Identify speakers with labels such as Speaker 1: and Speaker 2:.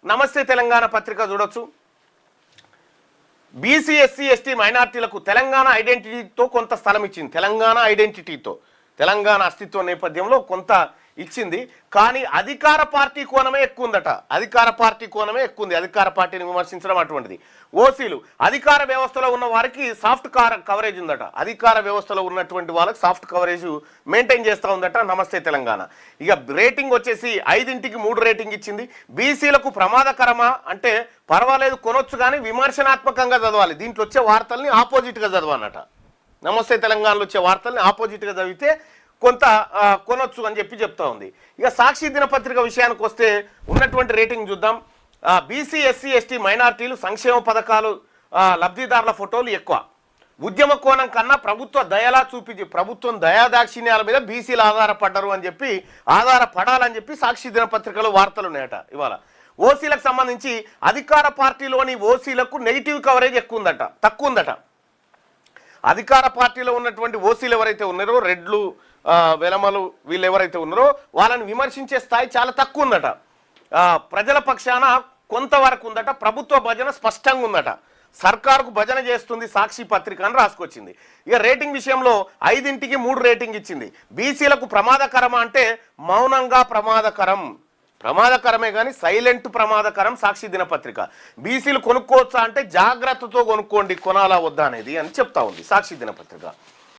Speaker 1: నమస్తే తెలంగాణ పత్రిక చూడొచ్చు. బీసీ ఎస్సీ ఎస్టీ మైనార్టీలకు తెలంగాణ ఐడెంటిటీతో కొంత స్థలం ఇచ్చింది. తెలంగాణ ఐడెంటిటీతో తెలంగాణ అస్తిత్వ నేపథ్యంలో కొంత ఇచ్చింది. కానీ అధికార పార్టీ కోణమే ఎక్కువ ఉందట. అధికార పార్టీ కోణమే ఎక్కువ ఉంది. అధికార పార్టీని విమర్శించడం అటువంటిది. ఓసీలు అధికార వ్యవస్థలో ఉన్న వారికి సాఫ్ట్ కవరేజ్ ఉందట. అధికార వ్యవస్థలో ఉన్నటువంటి వాళ్ళకి సాఫ్ట్ కవరేజ్ మెయింటైన్ చేస్తూ ఉందట నమస్తే తెలంగాణ. ఇక రేటింగ్ వచ్చేసి 5కి 3 రేటింగ్ ఇచ్చింది. బీసీలకు ప్రమాదకరమా అంటే పర్వాలేదు కొనొచ్చు, కానీ విమర్శనాత్మకంగా చదవాలి. దీంట్లో వచ్చే వార్తల్ని ఆపోజిట్గా చదవాలన్నట. నమస్తే తెలంగాణలో వచ్చే వార్తల్ని ఆపోజిట్గా చదివితే కొంత కొనొచ్చు అని చెప్తా ఉంది. ఇక సాక్షి దినపత్రిక విషయానికి వస్తే ఉన్నటువంటి రేటింగ్ చూద్దాం. బీసీ ఎస్సీ ఎస్టీ మైనార్టీలు సంక్షేమ పథకాలు లబ్ధిదారుల ఫోటోలు ఎక్కువ. ఉద్యమ కోణం కన్నా ప్రభుత్వం దయాదాక్షిణ్యాల మీద బీసీలు ఆధారపడ్డారు అని చెప్పి ఆధారపడాలని చెప్పి సాక్షి దినపత్రికలో వార్తలు ఉన్నాయట. ఇవాళ ఓసీలకు సంబంధించి అధికార పార్టీలోని ఓసీలకు నెగిటివ్ కవరేజ్ తక్కువ ఉందట. అధికార పార్టీలో ఉన్నటువంటి ఓసీలు ఎవరైతే ఉన్నారో, రెడ్లు వెలమలు వీళ్ళు ఎవరైతే ఉన్నారో వాళ్ళని విమర్శించే స్థాయి చాలా తక్కువ ఉందట. ప్రజల పక్షాన కొంతవరకు ఉందట. ప్రభుత్వ భజన స్పష్టంగా ఉందట. సర్కారుకు భజన చేస్తుంది సాక్షి పత్రిక అని రాసుకొచ్చింది. ఇక రేటింగ్ విషయంలో 5కి 3 రేటింగ్ ఇచ్చింది. బీసీలకు ప్రమాదకరమా అంటే మౌనంగా ప్రమాదకరమే కానీ సైలెంట్ ప్రమాదకరం సాక్షి దినపత్రిక. బీసీలు కొనుక్కోవచ్చా అంటే జాగ్రత్తతో కొనుక్కోండి, కొనాలా వద్దా అనేది అని చెప్తా ఉంది సాక్షి దినపత్రిక.